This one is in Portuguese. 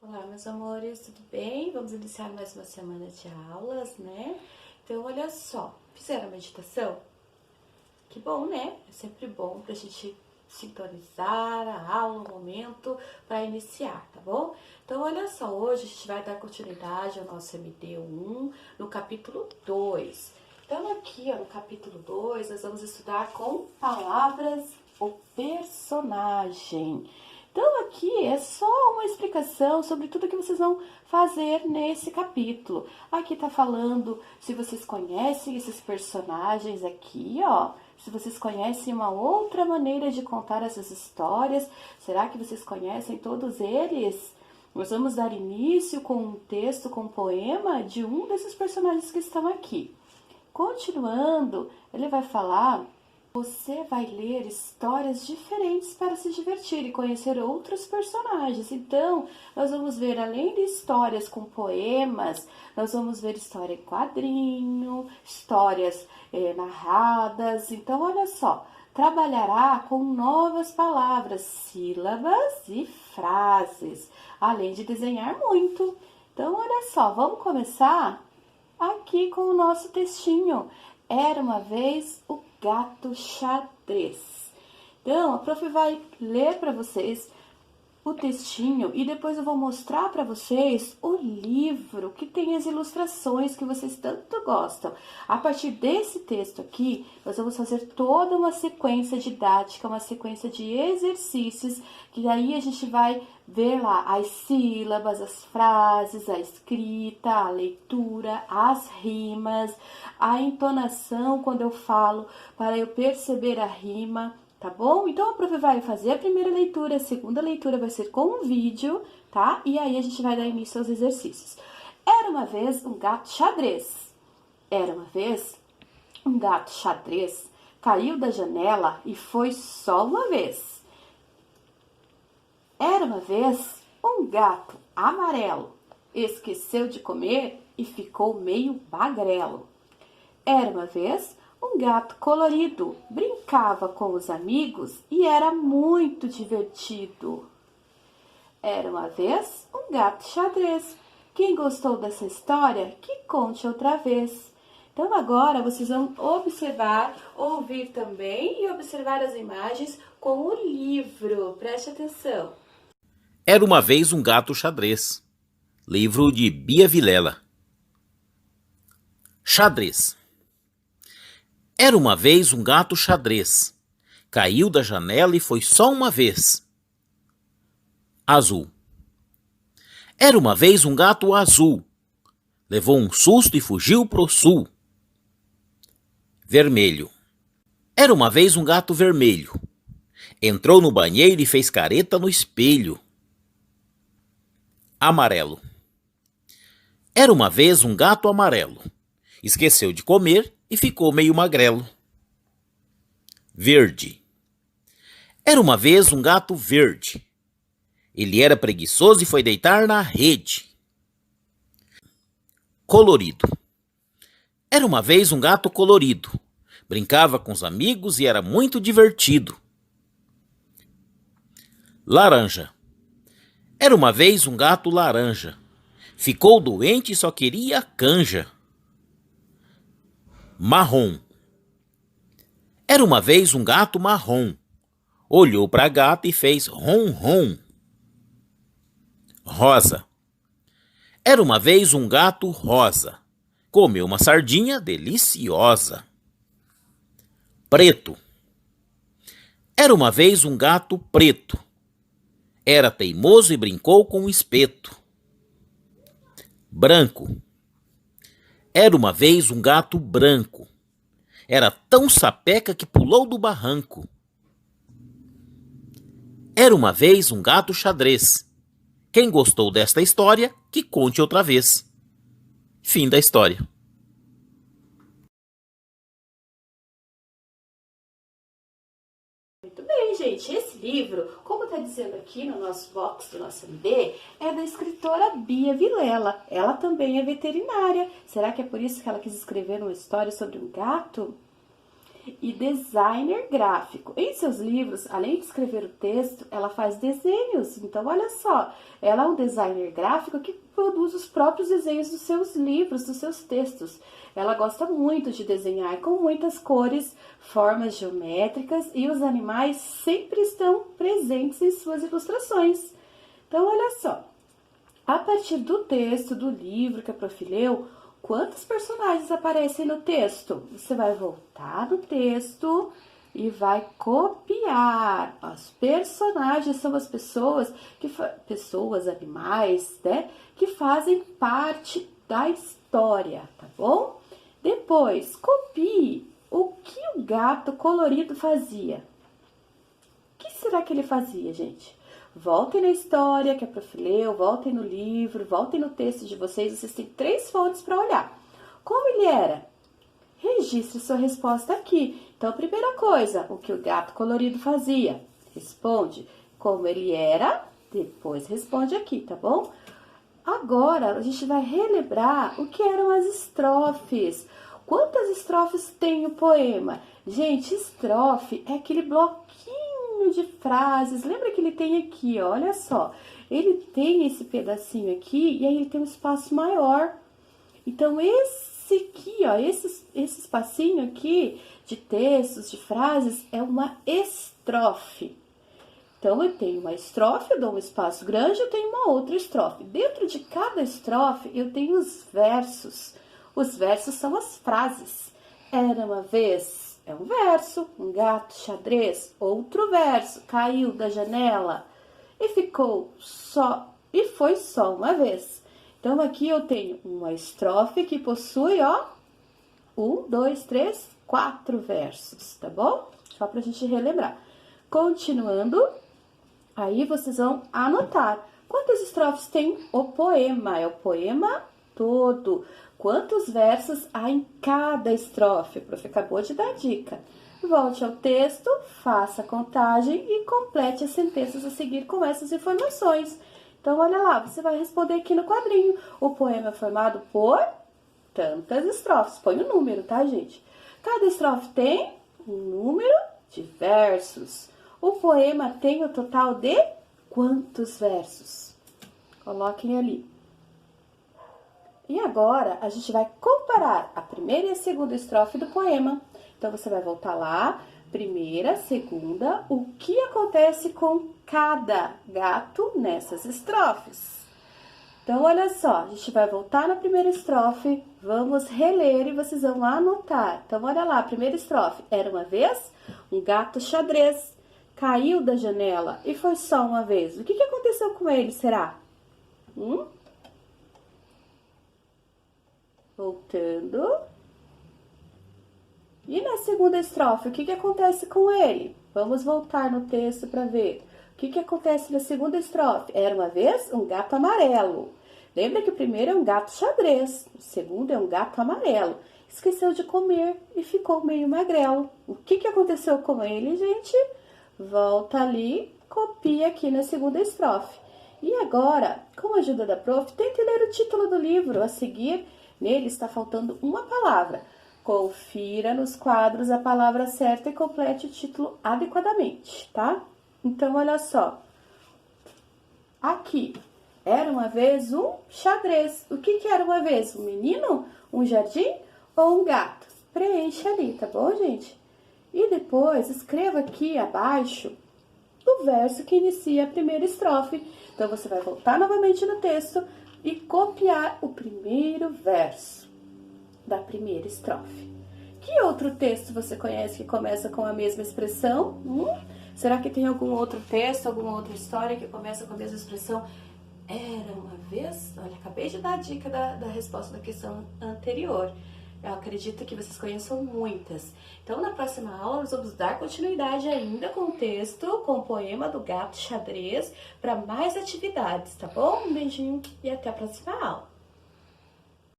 Olá, meus amores, tudo bem? Vamos iniciar mais uma semana de aulas, né? Então, olha só, fizeram a meditação? Que bom, né? É sempre bom pra gente sintonizar a aula, o momento para iniciar, tá bom? Então, olha só, hoje a gente vai dar continuidade ao nosso MD1 no capítulo 2. Então, aqui, ó, no capítulo 2, nós vamos estudar com palavras o personagem. Então, aqui é só uma explicação sobre tudo que vocês vão fazer nesse capítulo. Aqui tá falando se vocês conhecem esses personagens aqui, ó. Se vocês conhecem uma outra maneira de contar essas histórias, será que vocês conhecem todos eles? Nós vamos dar início com um texto, com um poema de um desses personagens que estão aqui. Continuando, ele vai falar: você vai ler histórias diferentes para se divertir e conhecer outros personagens. Então, nós vamos ver, além de histórias com poemas, nós vamos ver história em quadrinho, histórias narradas. Então, olha só, trabalhará com novas palavras, sílabas e frases, além de desenhar muito. Então, olha só, vamos começar aqui com o nosso textinho. Era uma vez o gato xadrez. Então, a prof vai ler para vocês o textinho e depois eu vou mostrar para vocês o livro que tem as ilustrações que vocês tanto gostam. A partir desse texto aqui, nós vamos fazer toda uma sequência didática, uma sequência de exercícios, que aí a gente vai ver lá as sílabas, as frases, a escrita, a leitura, as rimas, a entonação quando eu falo, para eu perceber a rima. Tá bom? Então, a prof vai fazer a primeira leitura, a segunda leitura vai ser com um vídeo, tá? E aí a gente vai dar início aos exercícios. Era uma vez um gato xadrez. Era uma vez um gato xadrez. Caiu da janela e foi só uma vez. Era uma vez um gato amarelo. Esqueceu de comer e ficou meio magrelo. Era uma vez um gato colorido, brincava com os amigos e era muito divertido. Era uma vez um gato xadrez. Quem gostou dessa história, que conte outra vez. Então agora vocês vão observar, ouvir também e observar as imagens com o livro. Preste atenção. Era uma vez um gato xadrez. Livro de Bia Vilela. Xadrez. Era uma vez um gato xadrez. Caiu da janela e foi só uma vez. Azul. Era uma vez um gato azul. Levou um susto e fugiu pro sul. Vermelho. Era uma vez um gato vermelho. Entrou no banheiro e fez careta no espelho. Amarelo. Era uma vez um gato amarelo. Esqueceu de comer e ficou meio magrelo. Verde. Era uma vez um gato verde. Ele era preguiçoso e foi deitar na rede. Colorido. Era uma vez um gato colorido. Brincava com os amigos e era muito divertido. Laranja. Era uma vez um gato laranja. Ficou doente e só queria canja. Marrom. Era uma vez um gato marrom. Olhou para a gata e fez rom-rom. Rosa. Era uma vez um gato rosa. Comeu uma sardinha deliciosa. Preto. Era uma vez um gato preto. Era teimoso e brincou com um espeto. Branco. Era uma vez um gato branco. Era tão sapeca que pulou do barranco. Era uma vez um gato xadrez. Quem gostou desta história, que conte outra vez. Fim da história. Muito bem, gente. Esse livro, como está dizendo aqui no nosso box do nosso MD, é da escritora Bia Vilela. Ela também é veterinária. Será que é por isso que ela quis escrever uma história sobre um gato? e designer gráfico. Em seus livros, além de escrever o texto, ela faz desenhos. Então, olha só, ela é um designer gráfico que produz os próprios desenhos dos seus livros, dos seus textos. Ela gosta muito de desenhar com muitas cores, formas geométricas e os animais sempre estão presentes em suas ilustrações. Então, olha só, a partir do texto do livro que a Prof. leu, quantos personagens aparecem no texto? Você vai voltar no texto e vai copiar. Os personagens são as pessoas, animais, né? Que fazem parte da história, tá bom? Depois, copie o que o gato colorido fazia. O que será que ele fazia, gente? Voltem na história que a Prof. leu, voltem no livro, voltem no texto de vocês. Vocês têm 3 fontes para olhar. Como ele era? Registre sua resposta aqui. Então, primeira coisa, o que o gato colorido fazia? Responde como ele era, depois responde aqui, tá bom? Agora, a gente vai relembrar o que eram as estrofes. Quantas estrofes tem o poema? Gente, estrofe é aquele bloquinho de frases. Lembra que ele tem aqui, ó, olha só. Ele tem esse pedacinho aqui e aí ele tem um espaço maior. Então, esse aqui, ó, esse espacinho aqui de textos, de frases, é uma estrofe. Então, eu tenho uma estrofe, eu dou um espaço grande, eu tenho uma outra estrofe. Dentro de cada estrofe, eu tenho os versos. Os versos são as frases. Era uma vez, é um verso, um gato xadrez. Outro verso, caiu da janela e ficou só, e foi só uma vez. Então, aqui eu tenho uma estrofe que possui, ó, 1, 2, 3, 4 versos, tá bom? Só pra gente relembrar. Continuando, aí vocês vão anotar. Quantas estrofes tem o poema? É o poema todo. Quantos versos há em cada estrofe? O prof acabou de dar dica. Volte ao texto, faça a contagem e complete as sentenças a seguir com essas informações. Então, olha lá, você vai responder aqui no quadrinho. O poema é formado por tantas estrofes. Põe o número, tá, gente? Cada estrofe tem um número de versos. O poema tem o total de quantos versos? Coloquem ali. E agora, a gente vai comparar a primeira e a segunda estrofe do poema. Então, você vai voltar lá, primeira, segunda, o que acontece com cada gato nessas estrofes. Então, olha só, a gente vai voltar na primeira estrofe, vamos reler e vocês vão anotar. Então, olha lá, a primeira estrofe. Era uma vez um gato xadrez, caiu da janela e foi só uma vez. O que aconteceu com ele, será? Voltando. E na segunda estrofe, o que acontece com ele? Vamos voltar no texto para ver. O que acontece na segunda estrofe? Era uma vez um gato amarelo. Lembra que o primeiro é um gato xadrez, o segundo é um gato amarelo. Esqueceu de comer e ficou meio magrelo. O que aconteceu com ele, gente? Volta ali, copia aqui na segunda estrofe. E agora, com a ajuda da prof, tente ler o título do livro. A seguir, nele está faltando uma palavra. Confira nos quadros a palavra certa e complete o título adequadamente, tá? Então, olha só. Aqui, era uma vez um xadrez. O que era uma vez? Um menino? Um jardim? Ou um gato? Preenche ali, tá bom, gente? E depois, escreva aqui abaixo o verso que inicia a primeira estrofe. Então, você vai voltar novamente no texto e copiar o primeiro verso da primeira estrofe. Que outro texto você conhece que começa com a mesma expressão? Será que tem algum outro texto, alguma outra história que começa com a mesma expressão? Era uma vez? Olha, acabei de dar a dica da resposta da questão anterior. Eu acredito que vocês conheçam muitas. Então, na próxima aula, nós vamos dar continuidade ainda com o texto, com o poema do gato xadrez, para mais atividades, tá bom? Um beijinho e até a próxima aula.